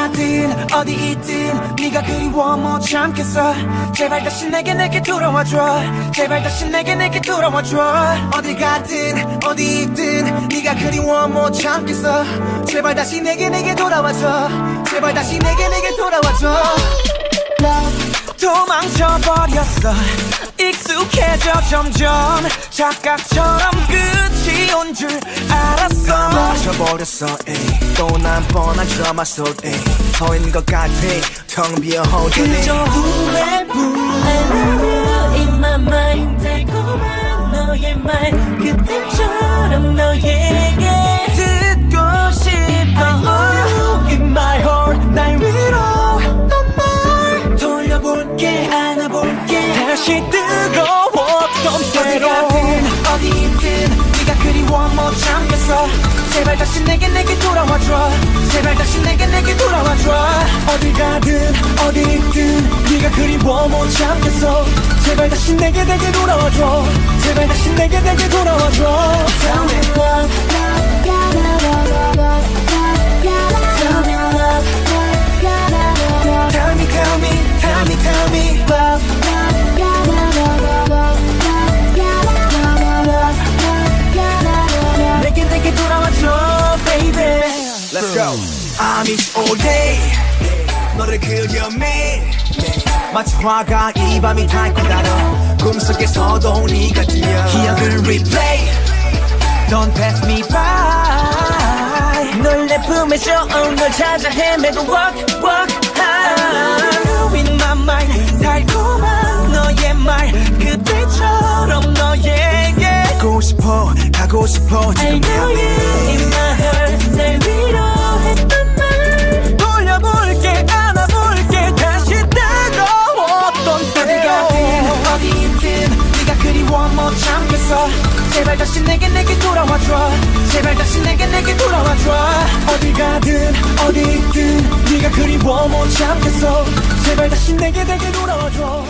가든 어디 있든 네가 그리워 못 참겠어. 제발 다시 내게 돌아와줘. 제발 다시 내게 돌아와줘. 어디 가든 어디 있든 네가 그리워 못 참겠어. 제발 다시 내게 돌아와줘. 제발 다시 내게 돌아와줘. 도망쳐버렸어. 익숙해져 점점 착각처럼 끝이 온 줄 알았어. 마셔버렸어 또 난 뻔한 드라마 속에 서 있는 것 같아. 텅 비어 호텔에 그저 후회뿐. I love you in my mind. 달콤한 너의 말 그때처럼 너에게 듣고 싶어. I love you in my heart. 날 위로 넌 돌려볼게 안아볼게 다시 뜨거웠던 어디 때로 가든 어디 있든 네가 그리워 못 참겠어. 제발 다시 내게 돌아와줘. 제발 다시 내게 돌아와줘. 어디 가든 어디 있든 네가 그리워 못 참겠어. 제발 다시 내게 돌아와줘. 제발 다시 내게 돌아와줘. Tell me love, tell me love, Tell me tell me tell me tell me love. 내게 돌아와줘 baby. Let's go. I miss all day 너를 그려매 마치 화가 이 밤이 닳고 달아 꿈속에서도 네가 뛰어 기억을 replay Don't pass me by. 널 내 품에 줘. 널 찾아 헤매고 walk high. You in my mind. 달콤한 너의 말 그때처럼 너에게 가고 싶어 가고 싶어 I 지금 know you in my heart. 날 위로했던 말 돌려볼게 안아볼게 다시 뜨거웠던 네. 때로 어디 가든 어디 있든 네가 그리워 못 참겠어. 제발 다시 내게 돌아와줘. 제발 다시 내게 돌아와줘. 어디 가든 어디 있든 네가 그리워 못 참겠어. 제발 다시 내게 돌아와줘.